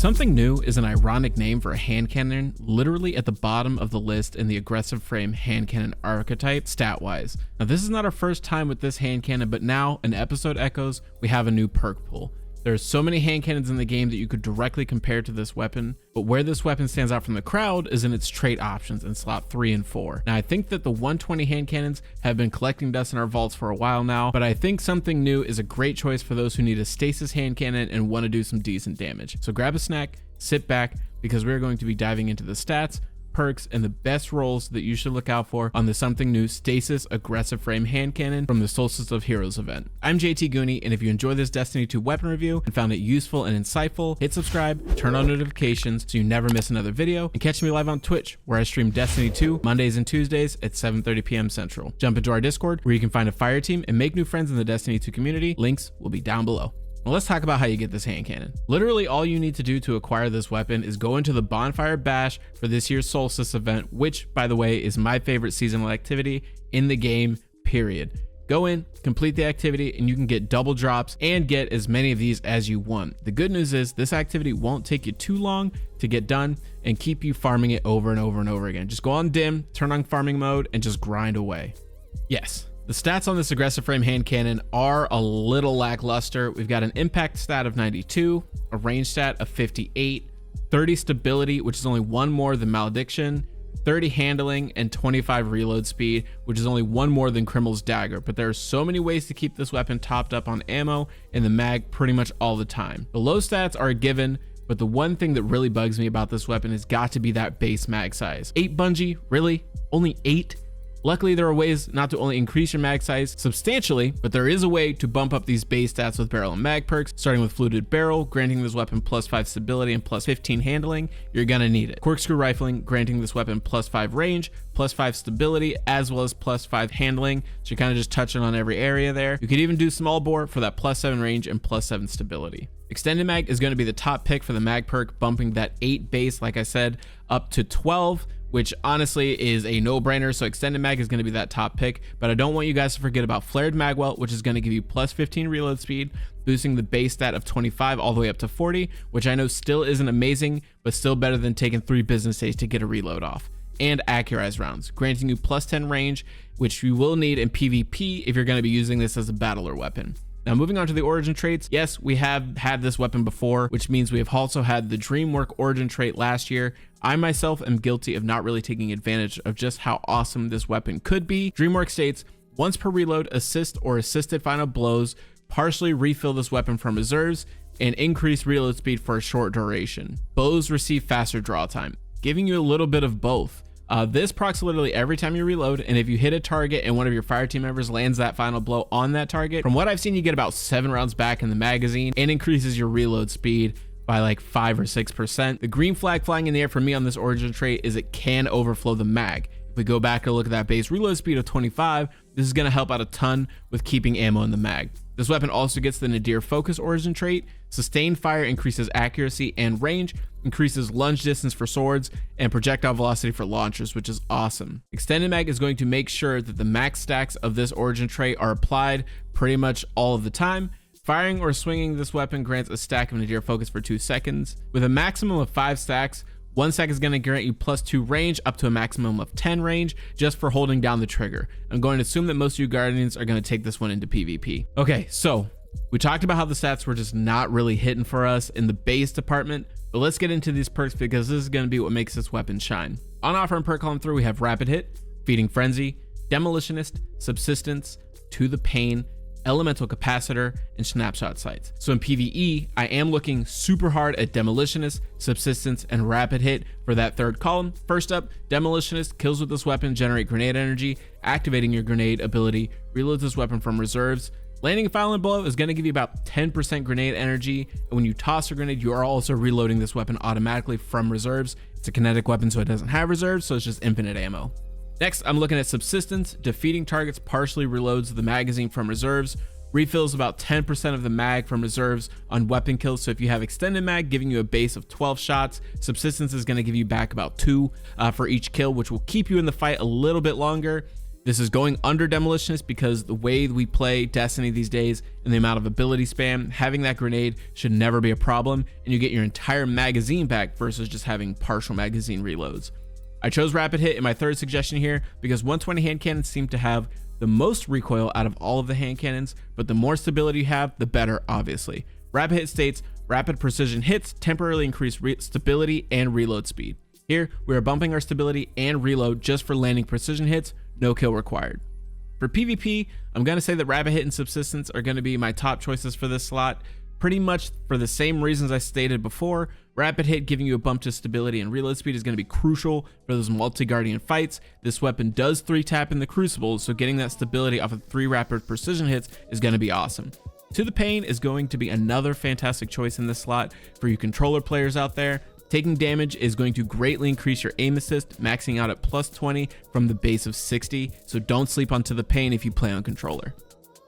Something New is an ironic name for a hand cannon, literally at the bottom of the list in the aggressive frame hand cannon archetype stat-wise. Now this is not our first time with this hand cannon, but now in episode echoes, we have a new perk pool. There are so many hand cannons in the game that you could directly compare to this weapon, but where this weapon stands out from the crowd is in its trait options in slot 3 and 4. Now I think that the 120 hand cannons have been collecting dust in our vaults for a while now, but I think Something New is a great choice for those who need a stasis hand cannon and want to do some decent damage. So grab a snack, sit back, because we're going to be diving into the stats, perks, and the best rolls that you should look out for on the Something New Stasis aggressive frame hand cannon from the Solstice of Heroes event. I'm JT Goonie, and if you enjoy this Destiny 2 weapon review and found it useful and insightful, hit subscribe, turn on notifications so you never miss another video, and catch me live on Twitch where I stream Destiny 2 Mondays and Tuesdays at 7:30 p.m. Central. Jump into our Discord where you can find a fire team and make new friends in the Destiny 2 community. Links will be down below. Now let's talk about how you get this hand cannon. Literally all you need to do to acquire this weapon is go into the Bonfire Bash for this year's Solstice event, which by the way is my favorite seasonal activity in the game, period. Go in, complete the activity, and you can get double drops and get as many of these as you want. The good news is this activity won't take you too long to get done and keep you farming it over and over and over again. Just go on dim, turn on farming mode, and just grind away. Yes. The stats on this aggressive frame hand cannon are a little lackluster. We've got an impact stat of 92, a range stat of 58, 30 stability, which is only one more than Malediction, 30 handling, and 25 reload speed, which is only one more than Criminal's Dagger. But there are so many ways to keep this weapon topped up on ammo in the mag pretty much all the time. The low stats are a given, but the one thing that really bugs me about this weapon has got to be that base mag size. 8 bungee, really? Only 8? Luckily, there are ways not to only increase your mag size substantially, but there is a way to bump up these base stats with barrel and mag perks, starting with Fluted Barrel, granting this weapon plus 5 stability and plus 15 handling. You're gonna need it. Corkscrew Rifling, granting this weapon plus 5 range, plus 5 stability, as well as plus 5 handling. So you're kind of just touching on every area there. You could even do Small Bore for that plus 7 range and plus 7 stability. Extended Mag is going to be the top pick for the mag perk, bumping that 8 base, like I said, up to 12, which honestly is a no-brainer. So Extended Mag is going to be that top pick, but I don't want you guys to forget about Flared Magwell, which is going to give you plus 15 reload speed, boosting the base stat of 25 all the way up to 40, which I know still isn't amazing, but still better than taking 3 business days to get a reload off. And Accurized Rounds, granting you plus 10 range, which you will need in PvP if you're going to be using this as a battler weapon. Now moving on to the origin traits, yes, we have had this weapon before, which means we have also had the Dreamwork origin trait last year. I myself am guilty of not really taking advantage of just how awesome this weapon could be. Dreamwork states, once per reload, assist or assisted final blows partially refill this weapon from reserves and increase reload speed for a short duration. Bows receive faster draw time, giving you a little bit of both. This procs literally every time you reload, and if you hit a target and one of your fire team members lands that final blow on that target, from what I've seen, you get about 7 rounds back in the magazine and increases your reload speed by like 5 or 6%. The green flag flying in the air for me on this origin trait is it can overflow the mag. If we go back and look at that base reload speed of 25, this is going to help out a ton with keeping ammo in the mag. This weapon also gets the Nadir Focus origin trait. Sustained fire increases accuracy and range, increases lunge distance for swords, and projectile velocity for launchers, which is awesome. Extended Mag is going to make sure that the max stacks of this origin trait are applied pretty much all of the time. Firing or swinging this weapon grants a stack of Nadir Focus for 2 seconds. With a maximum of 5 stacks, 1 stack is going to grant you plus 2 range up to a maximum of 10 range just for holding down the trigger. I'm going to assume that most of you Guardians are going to take this one into PvP. Okay, so we talked about how the stats were just not really hitting for us in the base department, but let's get into these perks because this is going to be what makes this weapon shine. On offer in perk column 3, we have Rapid Hit, Feeding Frenzy, Demolitionist, Subsistence, To the Pain, Elemental Capacitor, and Snapshot Sights. So in PvE, I am looking super hard at Demolitionist, Subsistence, and Rapid Hit for that third column. First up, Demolitionist, kills with this weapon generate grenade energy. Activating your grenade ability reloads this weapon from reserves. Landing a violent blow is going to give you about 10% grenade energy, and when you toss a grenade, you are also reloading this weapon automatically from reserves. It's a kinetic weapon, so it doesn't have reserves, so it's just infinite ammo. Next, I'm looking at Subsistence. Defeating targets partially reloads the magazine from reserves, refills about 10% of the mag from reserves on weapon kills. So if you have Extended Mag giving you a base of 12 shots, Subsistence is going to give you back about 2 for each kill, which will keep you in the fight a little bit longer. This is going under Demolitionist because the way we play Destiny these days and the amount of ability spam, having that grenade should never be a problem, and you get your entire magazine back versus just having partial magazine reloads. I chose Rapid Hit in my third suggestion here because 120 hand cannons seem to have the most recoil out of all of the hand cannons, but the more stability you have, the better, obviously. Rapid Hit states, rapid precision hits temporarily increase stability and reload speed. Here, we are bumping our stability and reload just for landing precision hits, no kill required. For PvP, I'm going to say that Rapid Hit and Subsistence are going to be my top choices for this slot, pretty much for the same reasons I stated before. Rapid Hit giving you a bump to stability and reload speed is going to be crucial for those multi-guardian fights. This weapon does 3-tap in the Crucible, so getting that stability off of 3 rapid precision hits is going to be awesome. To the Pain is going to be another fantastic choice in this slot for you controller players out there. Taking damage is going to greatly increase your aim assist, maxing out at plus 20 from the base of 60, so don't sleep on To the Pain if you play on controller.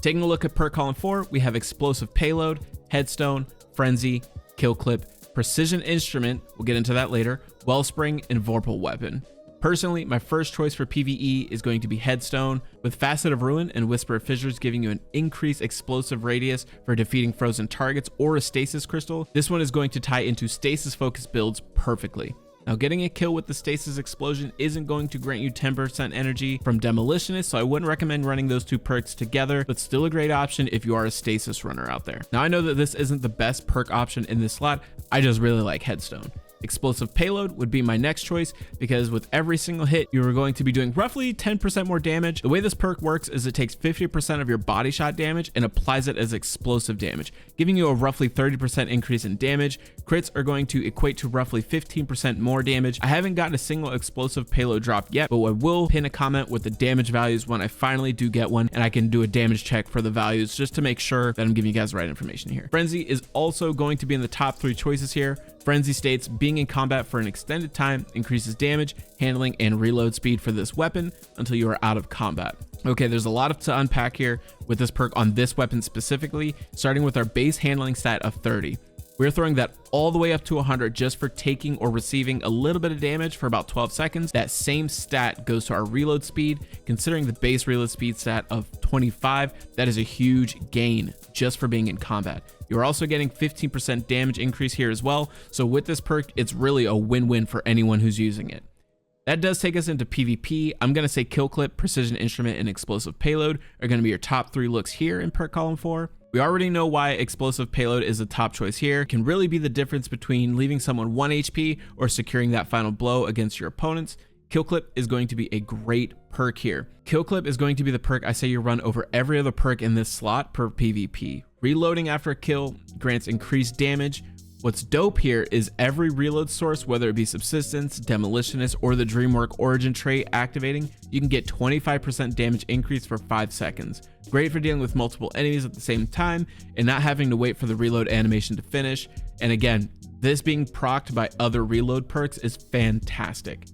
Taking a look at perk column 4, we have Explosive Payload, Headstone, Frenzy, Kill Clip, Precision Instrument, we'll get into that later, Wellspring, and Vorpal Weapon. Personally, my first choice for PvE is going to be Headstone, with Facet of Ruin and Whisper of Fissures giving you an increased explosive radius for defeating frozen targets or a Stasis Crystal. This one is going to tie into Stasis focused builds perfectly. Now, getting a kill with the Stasis Explosion isn't going to grant you 10% energy from Demolitionist, so I wouldn't recommend running those 2 perks together, but still a great option if you are a Stasis runner out there. Now, I know that this isn't the best perk option in this slot, I just really like Headstone. Explosive Payload would be my next choice because with every single hit, you are going to be doing roughly 10% more damage. The way this perk works is it takes 50% of your body shot damage and applies it as explosive damage, giving you a roughly 30% increase in damage. Crits are going to equate to roughly 15% more damage. I haven't gotten a single explosive payload drop yet, but I will pin a comment with the damage values when I finally do get one, and I can do a damage check for the values just to make sure that I'm giving you guys the right information here. Frenzy is also going to be in the top 3 choices here. Frenzy states being in combat for an extended time increases damage, handling, and reload speed for this weapon until you are out of combat. Okay, there's a lot to unpack here with this perk on this weapon specifically, starting with our base handling stat of 30. We're throwing that all the way up to 100 just for taking or receiving a little bit of damage for about 12 seconds. That same stat goes to our reload speed. Considering the base reload speed stat of 25, that is a huge gain just for being in combat. You're also getting 15% damage increase here as well. So with this perk, it's really a win-win for anyone who's using it. That does take us into PvP. I'm going to say Kill Clip, Precision Instrument, and Explosive Payload are going to be your top 3 looks here in perk column 4. We already know why Explosive Payload is the top choice here. It can really be the difference between leaving someone 1 HP or securing that final blow against your opponents. Kill Clip is going to be a great perk here. Kill Clip is going to be the perk I say you run over every other perk in this slot per PvP. Reloading after a kill grants increased damage. What's dope here is every reload source, whether it be Subsistence, Demolitionist, or the Dreamwork Origin trait activating, you can get 25% damage increase for 5 seconds. Great for dealing with multiple enemies at the same time and not having to wait for the reload animation to finish. And again, this being procced by other reload perks is fantastic.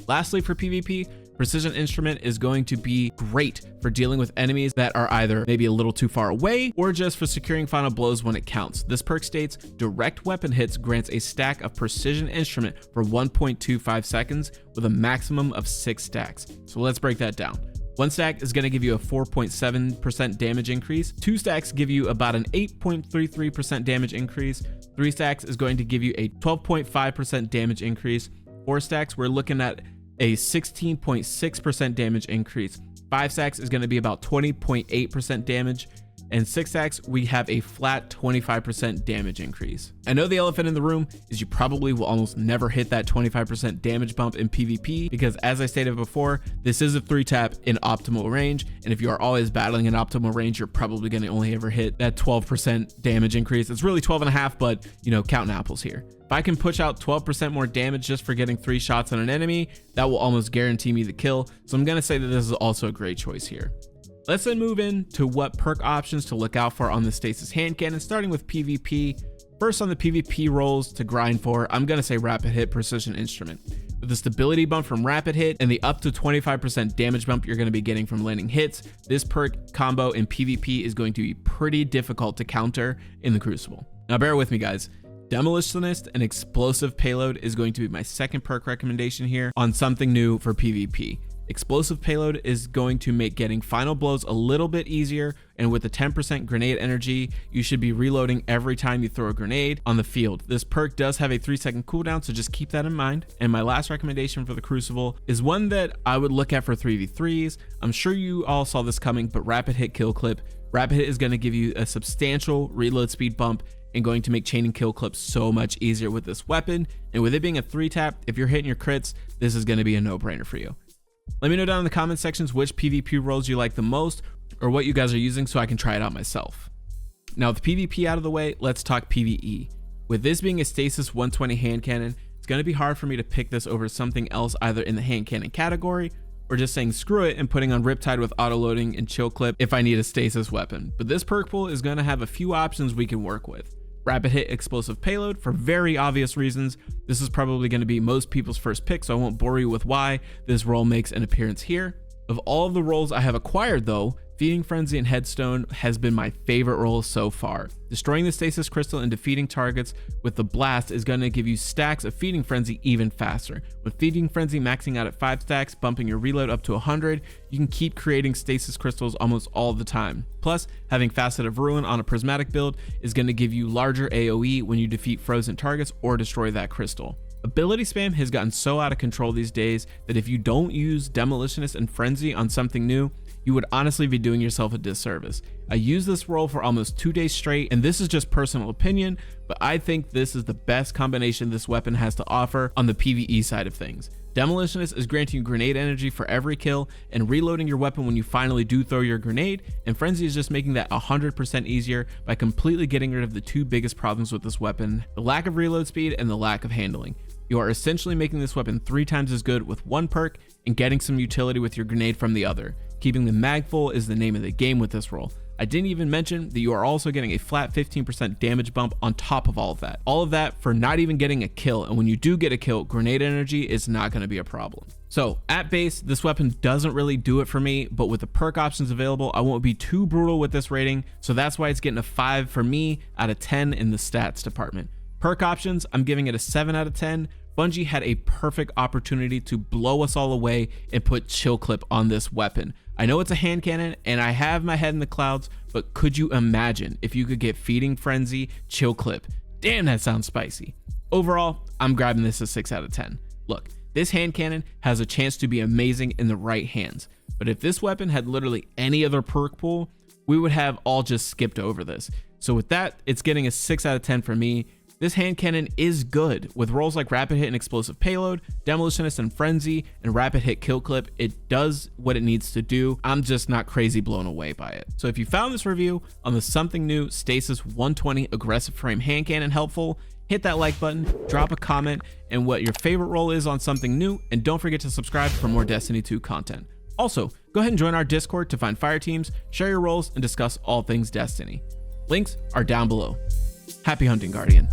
Lastly, for PvP, Precision Instrument is going to be great for dealing with enemies that are either maybe a little too far away or just for securing final blows when it counts. This perk states direct weapon hits grants a stack of Precision Instrument for 1.25 seconds with a maximum of 6 stacks. So let's break that down. 1 stack is going to give you a 4.7% damage increase. 2 stacks give you about an 8.33% damage increase. 3 stacks is going to give you a 12.5% damage increase. 4 stacks, we're looking at a 16.6% damage increase. 5 stacks is going to be about 20.8% damage, and 6 stacks we have a flat 25% damage increase. I know the elephant in the room is you probably will almost never hit that 25% damage bump in PvP because, as I stated before, this is a 3-tap in optimal range, and if you are always battling in optimal range, you're probably going to only ever hit that 12% damage increase. It's really 12.5, but you know, counting apples here. If I can push out 12% more damage just for getting 3 shots on an enemy, that will almost guarantee me the kill. So I'm going to say that this is also a great choice here. Let's then move into what perk options to look out for on the Stasis hand cannon, starting with PvP. First, on the PvP roles to grind for, I'm going to say Rapid Hit, Precision Instrument. With the stability bump from Rapid Hit and the up to 25% damage bump you're going to be getting from landing hits, this perk combo in PvP is going to be pretty difficult to counter in the Crucible. Now bear with me, guys. Demolitionist and Explosive Payload is going to be my second perk recommendation here on something new for PvP. Explosive payload is going to make getting final blows a little bit easier, and with the 10% grenade energy, you should be reloading every time you throw a grenade on the field. This perk does have a 3-second cooldown, so just keep that in mind. And my last recommendation for the Crucible is one that I would look at for 3v3s. I'm sure you all saw this coming, but rapid hit kill clip. Rapid hit is going to give you a substantial reload speed bump and going to make chaining kill clips so much easier with this weapon. And with it being a 3-tap, if you're hitting your crits, this is going to be a no-brainer for you. Let me know down in the comment sections which PvP roles you like the most or what you guys are using so I can try it out myself. Now with PvP out of the way, let's talk PvE. With this being a Stasis 120 hand cannon, it's going to be hard for me to pick this over something else either in the hand cannon category or just saying screw it and putting on Riptide with auto loading and chill clip if I need a Stasis weapon. But this perk pool is going to have a few options we can work with. Rapid hit explosive payload for very obvious reasons. This is probably going to be most people's first pick, so I won't bore you with why this role makes an appearance here. Of all of the roles I have acquired though, Feeding Frenzy and Headstone has been my favorite role so far. Destroying the Stasis Crystal and defeating targets with the blast is going to give you stacks of Feeding Frenzy even faster. With Feeding Frenzy maxing out at 5 stacks, bumping your reload up to 100, you can keep creating Stasis Crystals almost all the time. Plus, having Facet of Ruin on a prismatic build is going to give you larger AoE when you defeat frozen targets or destroy that crystal. Ability spam has gotten so out of control these days that if you don't use Demolitionist and Frenzy on something new, you would honestly be doing yourself a disservice. I used this role for almost 2 days straight, and this is just personal opinion, but I think this is the best combination this weapon has to offer on the PvE side of things. Demolitionist is granting you grenade energy for every kill and reloading your weapon when you finally do throw your grenade, and Frenzy is just making that 100% easier by completely getting rid of the 2 biggest problems with this weapon, the lack of reload speed and the lack of handling. You are essentially making this weapon 3 times as good with one perk and getting some utility with your grenade from the other. Keeping the mag full is the name of the game with this role. I didn't even mention that you are also getting a flat 15% damage bump on top of all of that. All of that for not even getting a kill, and when you do get a kill, grenade energy is not going to be a problem. So at base, this weapon doesn't really do it for me, but with the perk options available, I won't be too brutal with this rating, so that's why it's getting a 5 for me out of 10 in the stats department. Perk options, I'm giving it a 7 out of 10. Bungie had a perfect opportunity to blow us all away and put chill clip on this weapon. I know it's a hand cannon and I have my head in the clouds, but could you imagine if you could get Feeding Frenzy, chill clip? Damn, that sounds spicy. Overall, I'm grabbing this a 6 out of 10. Look, this hand cannon has a chance to be amazing in the right hands, but if this weapon had literally any other perk pool, we would have all just skipped over this. So with that, it's getting a 6 out of 10 for me. This hand cannon is good. With roles like Rapid Hit and Explosive Payload, Demolitionist and Frenzy, and Rapid Hit Kill Clip, it does what it needs to do. I'm just not crazy blown away by it. So if you found this review on the something new Stasis 120 aggressive frame hand cannon helpful, hit that like button, drop a comment, and what your favorite role is on something new, and don't forget to subscribe for more Destiny 2 content. Also, go ahead and join our Discord to find fire teams, share your roles, and discuss all things Destiny. Links are down below. Happy hunting, Guardian.